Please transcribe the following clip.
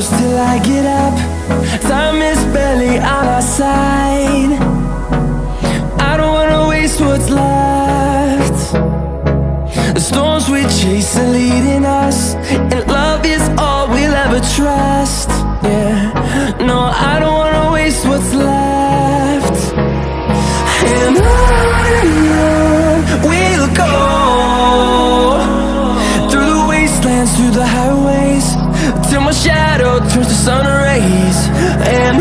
close till I get up. Time is barely on our side. I don't wanna waste what's left. The storms we chase are leading us, and love is all we'll ever trust. Yeah, no, I don't wanna waste what's left. And on we'll go, through the wastelands, through the highways, till my shadow turns to sun rays. And